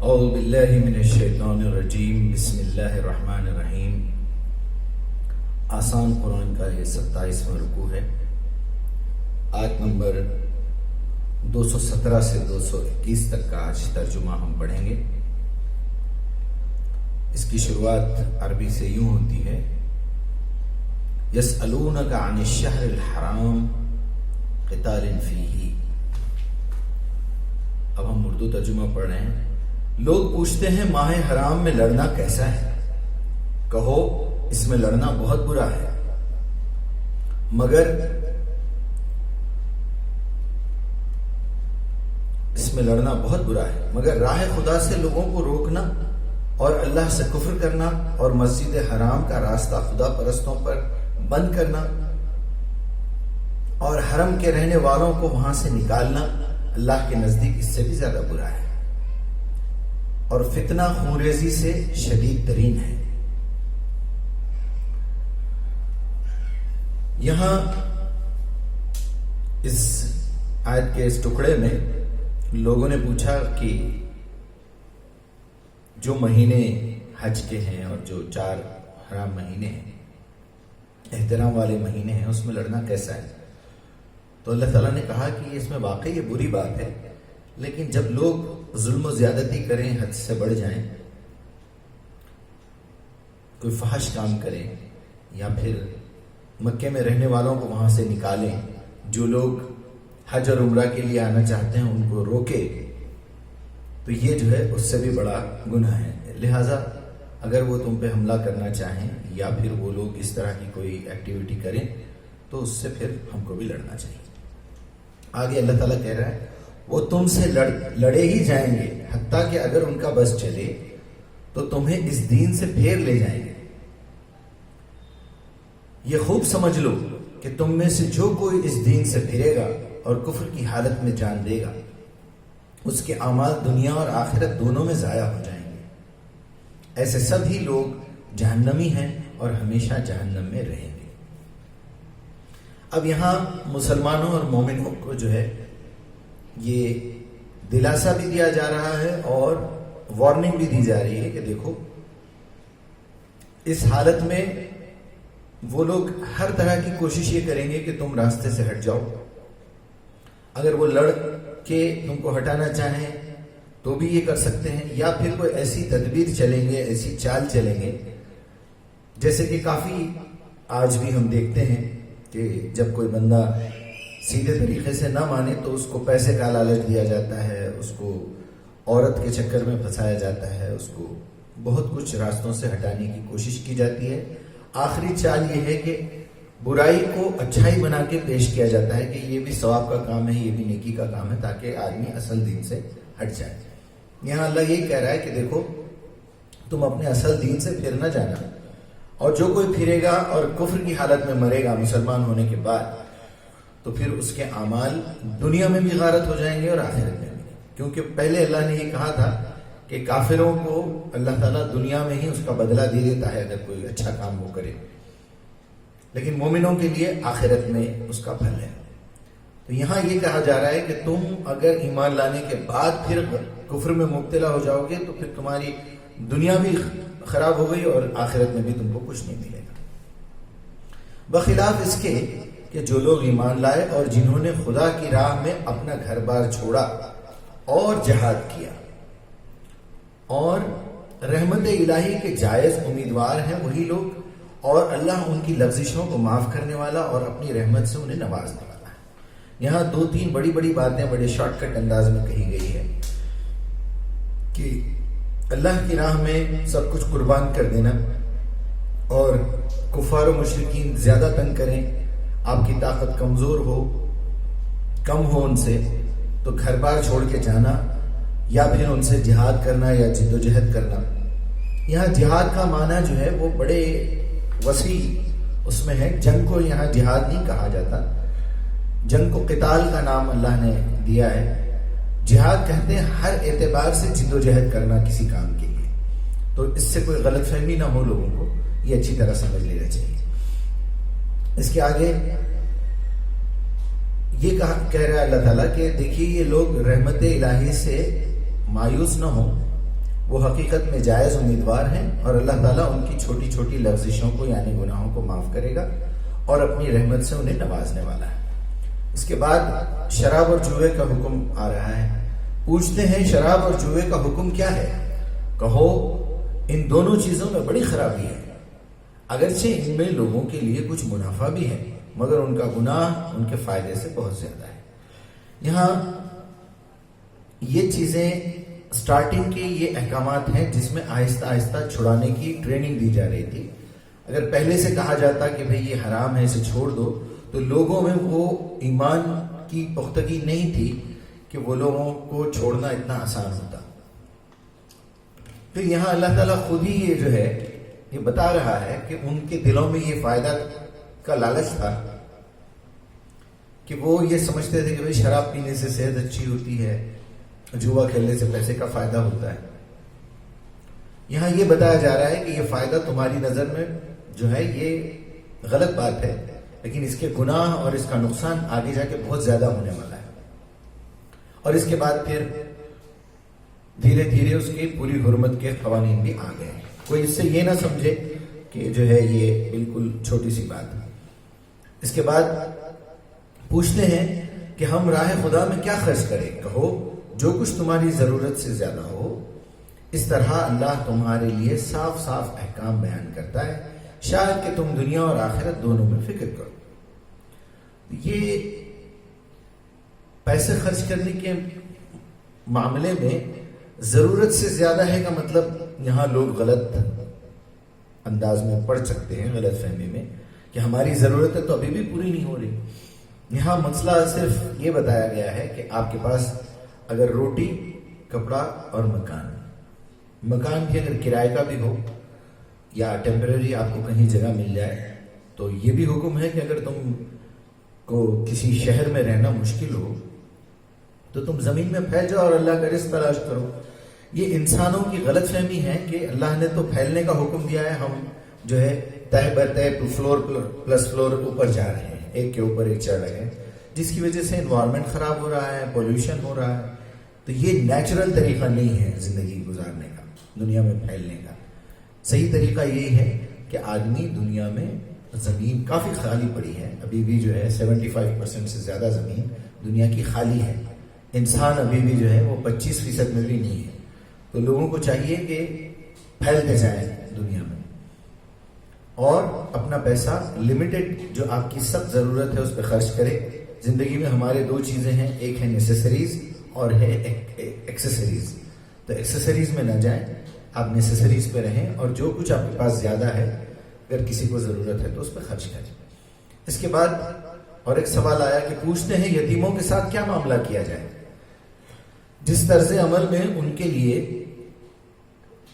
اعوذ باللہ من الشیطان الرجیم بسم اللہ الرحمن الرحیم۔ آسان قرآن کا یہ 27واں رکوع ہے۔ آیت نمبر 217 سے 221 تک کا آج ترجمہ ہم پڑھیں گے۔ اس کی شروعات عربی سے یوں ہوتی ہے: یسألونک عن الشہر الحرام قتال فیہ۔ اب ہم اردو ترجمہ پڑھ رہے ہیں۔ لوگ پوچھتے ہیں ماہ حرام میں لڑنا کیسا ہے؟ کہو اس میں لڑنا بہت برا ہے، مگر راہ خدا سے لوگوں کو روکنا اور اللہ سے کفر کرنا اور مسجد حرام کا راستہ خدا پرستوں پر بند کرنا اور حرم کے رہنے والوں کو وہاں سے نکالنا اللہ کے نزدیک اس سے بھی زیادہ برا ہے، اور فتنہ خونریزی سے شدید ترین ہے۔ یہاں اس آیت کے اس ٹکڑے میں لوگوں نے پوچھا کہ جو مہینے حج کے ہیں اور جو 4 حرام مہینے ہیں، احترام والے مہینے ہیں، اس میں لڑنا کیسا ہے؟ تو اللہ تعالیٰ نے کہا کہ اس میں واقعی یہ بری بات ہے، لیکن جب لوگ ظلم و زیادتی کریں، حد سے بڑھ جائیں، کوئی فحش کام کریں، یا پھر مکے میں رہنے والوں کو وہاں سے نکالیں، جو لوگ حج اور عمرہ کے لیے آنا چاہتے ہیں ان کو روکے، تو یہ جو ہے اس سے بھی بڑا گناہ ہے۔ لہٰذا اگر وہ تم پہ حملہ کرنا چاہیں یا پھر وہ لوگ اس طرح کی کوئی ایکٹیویٹی کریں تو اس سے پھر ہم کو بھی لڑنا چاہیے۔ آگے اللہ تعالیٰ کہہ رہا ہے وہ تم سے لڑے ہی جائیں گے، حتیٰ کہ اگر ان کا بس چلے تو تمہیں اس دین سے پھیر لے جائیں گے۔ یہ خوب سمجھ لو کہ تم میں سے جو کوئی اس دین سے پھرے گا اور کفر کی حالت میں جان دے گا، اس کے اعمال دنیا اور آخرت دونوں میں ضائع ہو جائیں گے۔ ایسے سبھی لوگ جہنمی ہیں اور ہمیشہ جہنم میں رہیں گے۔ اب یہاں مسلمانوں اور مومنوں کو جو ہے یہ دلاسا بھی دیا جا رہا ہے اور وارننگ بھی دی جا رہی ہے کہ دیکھو اس حالت میں وہ لوگ ہر طرح کی کوشش یہ کریں گے کہ تم راستے سے ہٹ جاؤ۔ اگر وہ لڑ کے تم کو ہٹانا چاہیں تو بھی یہ کر سکتے ہیں، یا پھر کوئی ایسی تدبیر چلیں گے، ایسی چال چلیں گے، جیسے کہ کافی آج بھی ہم دیکھتے ہیں کہ جب کوئی بندہ سیدھے طریقے سے نہ مانے تو اس کو پیسے کا لالچ دیا جاتا ہے، اس کو عورت کے چکر میں پھنسایا جاتا ہے، اس کو بہت کچھ راستوں سے ہٹانے کی کوشش کی جاتی ہے۔ آخری چال یہ ہے کہ برائی کو اچھائی بنا کے پیش کیا جاتا ہے کہ یہ بھی ثواب کا کام ہے، یہ بھی نیکی کا کام ہے، تاکہ آدمی اصل دین سے ہٹ جائے۔ یہاں اللہ یہی کہہ رہا ہے کہ دیکھو تم اپنے اصل دین سے پھر نہ جانا، اور جو کوئی پھرے گا اور کفر کی حالت میں مرے گا مسلمان ہونے کے بعد تو پھر اس کے اعمال دنیا میں بھی غارت ہو جائیں گے اور آخرت میں بھی، کیونکہ پہلے اللہ نے یہ کہا تھا کہ کافروں کو اللہ تعالیٰ دنیا میں ہی اس کا بدلہ دے دیتا ہے اگر کوئی اچھا کام وہ کرے، لیکن مومنوں کے لیے آخرت میں اس کا پھل ہے۔ تو یہاں یہ کہا جا رہا ہے کہ تم اگر ایمان لانے کے بعد پھر کفر میں مبتلا ہو جاؤ گے تو پھر تمہاری دنیا بھی خراب ہو گئی اور آخرت میں بھی تم کو کچھ نہیں ملے گا، بخلاف اس کے کہ جو لوگ ایمان لائے اور جنہوں نے خدا کی راہ میں اپنا گھر بار چھوڑا اور جہاد کیا اور رحمت الہی کے جائز امیدوار ہیں وہی لوگ، اور اللہ ان کی لغزشوں کو معاف کرنے والا اور اپنی رحمت سے انہیں نوازنے والا ہے۔ یہاں 2-3 بڑی باتیں بڑے شارٹ کٹ انداز میں کہی گئی ہے کہ اللہ کی راہ میں سب کچھ قربان کر دینا، اور کفار و مشرکین زیادہ تنگ کریں، آپ کی طاقت کمزور ہو، کم ہو ان سے، تو گھر بار چھوڑ کے جانا یا پھر ان سے جہاد کرنا یا جد و جہد کرنا۔ یہاں جہاد کا معنی جو ہے وہ بڑے وسیع اس میں ہے، جنگ کو یہاں جہاد نہیں کہا جاتا، جنگ کو قتال کا نام اللہ نے دیا ہے۔ جہاد کہتے ہیں ہر اعتبار سے جد و جہد کرنا کسی کام کے لیے، تو اس سے کوئی غلط فہمی نہ ہو، لوگوں کو یہ اچھی طرح سمجھ لینا چاہیے۔ اس کے آگے یہ کہہ رہا ہے اللہ تعالیٰ کہ دیکھیے یہ لوگ رحمت الہی سے مایوس نہ ہوں، وہ حقیقت میں جائز امیدوار ہیں اور اللہ تعالیٰ ان کی چھوٹی چھوٹی لغزشوں کو یعنی گناہوں کو معاف کرے گا اور اپنی رحمت سے انہیں نوازنے والا ہے۔ اس کے بعد شراب اور جوئے کا حکم آ رہا ہے۔ پوچھتے ہیں شراب اور جوئے کا حکم کیا ہے؟ کہو ان دونوں چیزوں میں بڑی خرابی ہے، اگرچہ ان میں لوگوں کے لیے کچھ منافع بھی ہے مگر ان کا گناہ ان کے فائدے سے بہت زیادہ ہے۔ یہاں یہ چیزیں سٹارٹنگ کے یہ احکامات ہیں جس میں آہستہ آہستہ چھڑانے کی ٹریننگ دی جا رہی تھی۔ اگر پہلے سے کہا جاتا کہ بھئی یہ حرام ہے اسے چھوڑ دو تو لوگوں میں وہ ایمان کی پختگی نہیں تھی کہ وہ لوگوں کو چھوڑنا اتنا آسان ہوتا۔ پھر یہاں اللہ تعالیٰ خود ہی یہ جو ہے یہ بتا رہا ہے کہ ان کے دلوں میں یہ فائدہ کا لالچ تھا کہ وہ یہ سمجھتے تھے کہ بھئی شراب پینے سے صحت اچھی ہوتی ہے، جوا کھیلنے سے پیسے کا فائدہ ہوتا ہے۔ یہاں یہ بتایا جا رہا ہے کہ یہ فائدہ تمہاری نظر میں جو ہے یہ غلط بات ہے، لیکن اس کے گناہ اور اس کا نقصان آگے جا کے بہت زیادہ ہونے والا ہے۔ اور اس کے بعد پھر دھیرے دھیرے اس کی پوری حرمت کے قوانین بھی آ گئے ہیں۔ کوئی اس سے یہ نہ سمجھے کہ جو ہے یہ بالکل چھوٹی سی بات ہے۔ اس کے بعد پوچھتے ہیں کہ ہم راہ خدا میں کیا خرچ کریں؟ کہو جو کچھ تمہاری ضرورت سے زیادہ ہو، اس طرح اللہ تمہارے لیے صاف صاف احکام بیان کرتا ہے، شاید کہ تم دنیا اور آخرت دونوں میں فکر کرو۔ یہ پیسے خرچ کرنے کے معاملے میں ضرورت سے زیادہ ہے کا مطلب یہاں لوگ غلط انداز میں پڑھ سکتے ہیں، غلط فہمی میں کہ ہماری ضرورت ہے تو ابھی بھی پوری نہیں ہو رہی۔ یہاں مسئلہ صرف یہ بتایا گیا ہے کہ آپ کے پاس اگر روٹی، کپڑا اور مکان بھی اگر کرائے کا بھی ہو یا ٹیمپرری آپ کو کہیں جگہ مل جائے تو یہ بھی حکم ہے کہ اگر تم کو کسی شہر میں رہنا مشکل ہو تو تم زمین میں پھیل جاؤ اور اللہ کا رزق تلاش کرو۔ یہ انسانوں کی غلط فہمی ہے کہ اللہ نے تو پھیلنے کا حکم دیا ہے، ہم جو ہے تہ بتہ فلور پلس فلور اوپر جا رہے ہیں، ایک کے اوپر ایک چڑھ رہے ہیں، جس کی وجہ سے انوائرمنٹ خراب ہو رہا ہے، پولوشن ہو رہا ہے۔ تو یہ نیچرل طریقہ نہیں ہے زندگی گزارنے کا، دنیا میں پھیلنے کا۔ صحیح طریقہ یہی ہے کہ آدمی دنیا میں زمین کافی خالی پڑی ہے، ابھی بھی جو ہے 75% سے زیادہ زمین دنیا کی خالی ہے، انسان ابھی بھی جو ہے وہ 25% میں بھی نہیں ہے۔ تو لوگوں کو چاہیے کہ پھیلتے جائیں دنیا میں اور اپنا پیسہ لمیٹڈ جو آپ کی سب ضرورت ہے اس پہ خرچ کرے۔ زندگی میں ہمارے دو چیزیں ہیں، ایک ہے نیسیسریز اور ہے ایکسیسریز۔ تو ایکسیسریز میں نہ جائیں، آپ نیسیسریز پہ رہیں اور جو کچھ آپ کے پاس زیادہ ہے اگر کسی کو ضرورت ہے تو اس پہ خرچ کریں۔ اس کے بعد اور ایک سوال آیا کہ پوچھتے ہیں یتیموں کے ساتھ کیا معاملہ کیا جائے؟ جس طرز عمل میں ان کے لیے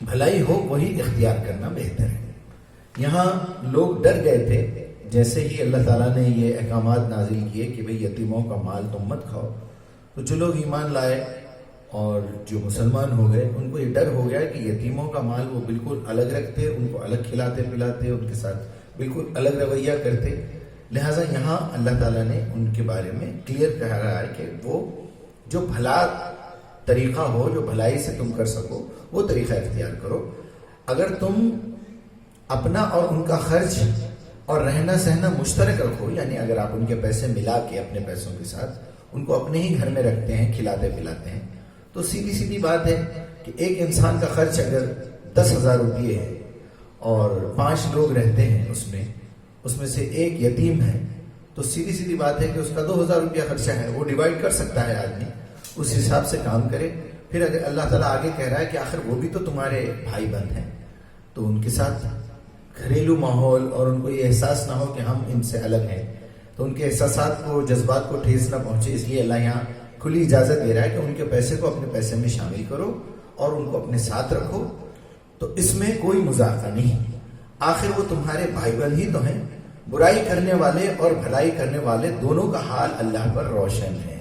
بھلائی ہو وہی اختیار کرنا بہتر ہے۔ یہاں لوگ ڈر گئے تھے جیسے ہی اللہ تعالیٰ نے یہ احکامات نازل کیے کہ بھئی یتیموں کا مال تم مت کھاؤ، تو جو لوگ ایمان لائے اور جو مسلمان ہو گئے ان کو یہ ڈر ہو گیا کہ یتیموں کا مال وہ بالکل الگ رکھتے، ان کو الگ کھلاتے پلاتے، ان کے ساتھ بالکل الگ رویہ کرتے۔ لہٰذا یہاں اللہ تعالیٰ نے ان کے بارے میں کلیئر کہہ رہا ہے کہ وہ جو بھلا طریقہ ہو، جو بھلائی سے تم کر سکو وہ طریقہ اختیار کرو۔ اگر تم اپنا اور ان کا خرچ اور رہنا سہنا مشترک رکھو، یعنی اگر آپ ان کے پیسے ملا کے اپنے پیسوں کے ساتھ ان کو اپنے ہی گھر میں رکھتے ہیں، کھلاتے پلاتے ہیں، تو سیدھی سیدھی بات ہے کہ ایک انسان کا خرچ اگر 10,000 روپئے ہے اور 5 لوگ رہتے ہیں اس میں سے ایک یتیم ہے، تو سیدھی سیدھی بات ہے کہ اس کا 2,000 روپیہ خرچہ ہے، وہ ڈیوائڈ کر سکتا ہے آدمی، اس حساب سے کام کرے۔ پھر اگر اللہ تعالیٰ آگے کہہ رہا ہے کہ آخر وہ بھی تو تمہارے بھائی بند ہیں، تو ان کے ساتھ گھریلو ماحول اور ان کو یہ احساس نہ ہو کہ ہم ان سے الگ ہیں، تو ان کے احساسات کو، جذبات کو ٹھیس نہ پہنچے، اس لیے اللہ یہاں کھلی اجازت دے رہا ہے کہ ان کے پیسے کو اپنے پیسے میں شامل کرو اور ان کو اپنے ساتھ رکھو۔ تو اس میں کوئی مذاکرہ نہیں، آخر وہ تمہارے بھائی بند ہی تو ہیں۔ برائی کرنے والے اور بھلائی کرنے والے دونوں کا حال اللہ پر روشن ہے۔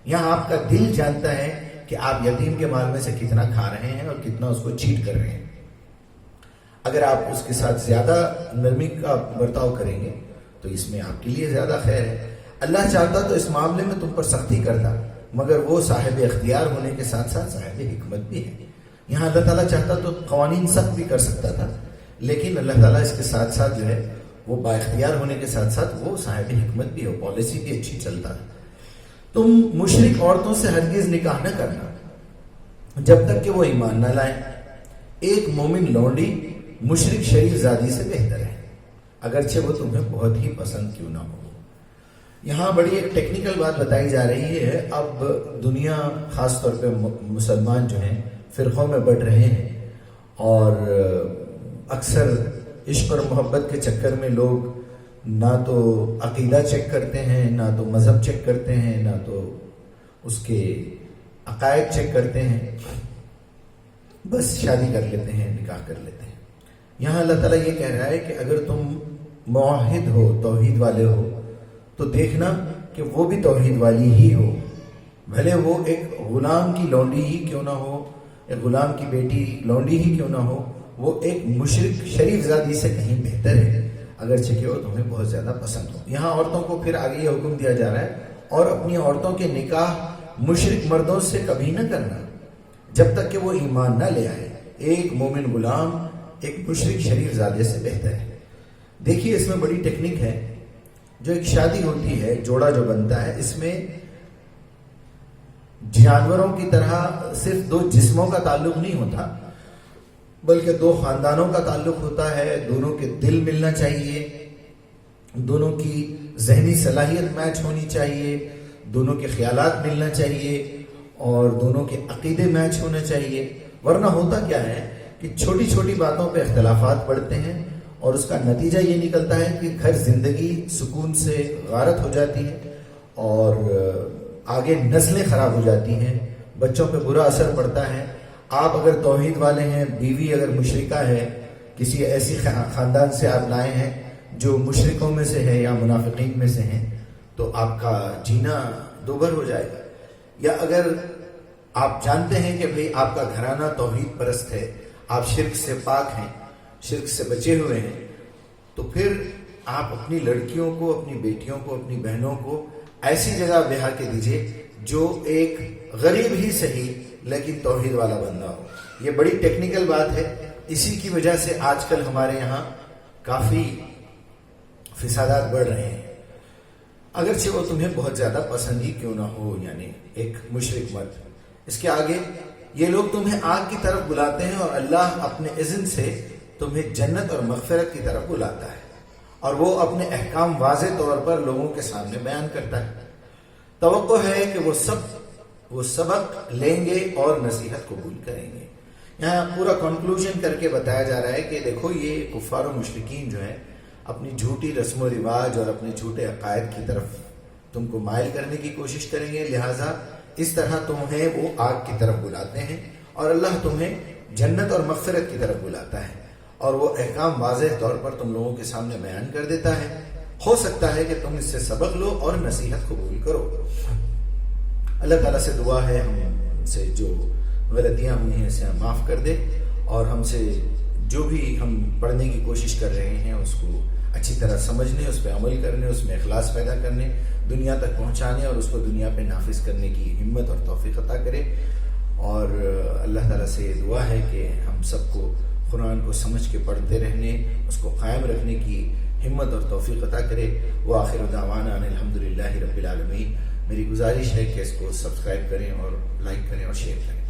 یہاں آپ کا دل جانتا ہے کہ آپ یتیم کے مال میں سے کتنا کھا رہے ہیں اور کتنا اس کو چیٹ کر رہے ہیں۔ اگر آپ اس کے ساتھ زیادہ نرمی کا برتاؤ کریں گے تو اس میں آپ کے لیے زیادہ خیر ہے۔ اللہ چاہتا تو اس معاملے میں تم پر سختی کرتا، مگر وہ صاحب اختیار ہونے کے ساتھ ساتھ صاحب حکمت بھی ہے۔ یہاں اللہ تعالیٰ چاہتا تو قوانین سخت بھی کر سکتا تھا، لیکن اللہ تعالیٰ اس کے ساتھ ساتھ جو ہے وہ با اختیار ہونے کے ساتھ ساتھ وہ صاحب حکمت بھی ہو، پالیسی بھی اچھی چلتا ہے۔ تم مشرک عورتوں سے ہرگز نکاح نہ کرنا جب تک کہ وہ ایمان نہ لائیں۔ ایک مومن لونڈی مشرک شریف زادی سے بہتر ہے، اگرچہ وہ تمہیں بہت ہی پسند کیوں نہ ہو۔ یہاں بڑی ایک ٹیکنیکل بات بتائی جا رہی ہے۔ اب دنیا خاص طور پہ مسلمان جو ہیں فرقوں میں بٹ رہے ہیں، اور اکثر عشق اور محبت کے چکر میں لوگ نہ تو عقیدہ چیک کرتے ہیں، نہ تو مذہب چیک کرتے ہیں، نہ تو اس کے عقائد چیک کرتے ہیں، بس شادی کر لیتے ہیں، نکاح کر لیتے ہیں۔ یہاں اللہ تعالیٰ یہ کہہ رہا ہے کہ اگر تم موحد ہو، توحید والے ہو، تو دیکھنا کہ وہ بھی توحید والی ہی ہو، بھلے وہ ایک غلام کی لونڈی ہی کیوں نہ ہو، ایک غلام کی بیٹی لونڈی ہی کیوں نہ ہو، وہ ایک مشرک شریف زادی سے کہیں بہتر ہے، اگرچہ کہ وہ تمہیں بہت زیادہ پسند ہو۔ یہاں عورتوں کو پھر آگے یہ حکم دیا جا رہا ہے، اور اپنی عورتوں کے نکاح مشرک مردوں سے کبھی نہ کرنا جب تک کہ وہ ایمان نہ لے آئے۔ ایک مومن غلام ایک مشرک شریف زادے سے بہتر ہے۔ دیکھیے اس میں بڑی ٹیکنیک ہے۔ جو ایک شادی ہوتی ہے، جوڑا جو بنتا ہے، اس میں جانوروں کی طرح صرف دو جسموں کا تعلق نہیں ہوتا، بلکہ دو خاندانوں کا تعلق ہوتا ہے۔ دونوں کے دل ملنا چاہیے، دونوں کی ذہنی صلاحیت میچ ہونی چاہیے، دونوں کے خیالات ملنا چاہیے، اور دونوں کے عقیدے میچ ہونا چاہیے۔ ورنہ ہوتا کیا ہے کہ چھوٹی چھوٹی باتوں پہ اختلافات بڑھتے ہیں، اور اس کا نتیجہ یہ نکلتا ہے کہ گھر زندگی سکون سے غارت ہو جاتی ہے، اور آگے نسلیں خراب ہو جاتی ہیں، بچوں پہ برا اثر پڑتا ہے۔ آپ اگر توحید والے ہیں، بیوی اگر مشرکہ ہے، کسی ایسی خاندان سے آپ لائے ہیں جو مشرکوں میں سے ہے یا منافقین میں سے ہیں، تو آپ کا جینا دوبھر ہو جائے گا۔ یا اگر آپ جانتے ہیں کہ بھئی آپ کا گھرانہ توحید پرست ہے، آپ شرک سے پاک ہیں، شرک سے بچے ہوئے ہیں، تو پھر آپ اپنی لڑکیوں کو، اپنی بیٹیوں کو، اپنی بہنوں کو ایسی جگہ بیاہ کے دیجئے جو ایک غریب ہی صحیح لیکن توحید والا بندہ ہو۔ یہ بڑی ٹیکنیکل بات ہے، اسی کی وجہ سے آج کل ہمارے یہاں کافی فسادات بڑھ رہے ہیں، اگرچہ وہ تمہیں بہت زیادہ پسند ہی کیوں نہ ہو، یعنی ایک مشرک مرد۔ اس کے آگے یہ لوگ تمہیں آگ کی طرف بلاتے ہیں، اور اللہ اپنے اذن سے تمہیں جنت اور مغفرت کی طرف بلاتا ہے، اور وہ اپنے احکام واضح طور پر لوگوں کے سامنے بیان کرتا ہے۔ توقع ہے کہ وہ سبق لیں گے اور نصیحت قبول کریں گے۔ یہاں پورا کنکلوژن کر کے بتایا جا رہا ہے کہ دیکھو یہ کفار و مشرکین جو ہیں اپنی جھوٹی رسم و رواج اور اپنے جھوٹے عقائد کی طرف تم کو مائل کرنے کی کوشش کریں گے، لہٰذا اس طرح تمہیں وہ آگ کی طرف بلاتے ہیں، اور اللہ تمہیں جنت اور مغفرت کی طرف بلاتا ہے، اور وہ احکام واضح طور پر تم لوگوں کے سامنے بیان کر دیتا ہے۔ ہو سکتا ہے کہ تم اس سے سبق لو اور نصیحت قبول کرو۔ اللہ تعالیٰ سے دعا ہے ہم سے جو غلطیاں ہوئی ہیں اسے ہم معاف کر دے، اور ہم سے جو بھی ہم پڑھنے کی کوشش کر رہے ہیں اس کو اچھی طرح سمجھنے، اس پہ عمل کرنے، اس میں اخلاص پیدا کرنے، دنیا تک پہنچانے اور اس کو دنیا پہ نافذ کرنے کی ہمت اور توفیق عطا کرے۔ اور اللہ تعالیٰ سے یہ دعا ہے کہ ہم سب کو قرآن کو سمجھ کے پڑھتے رہنے، اس کو قائم رکھنے کی ہمت اور توفیق عطا کرے۔ وآخر دعوانا ان الحمدللہ رب العالمین۔ میری گزارش ہے کہ اس کو سبسکرائب کریں اور لائک کریں اور شیئر کریں۔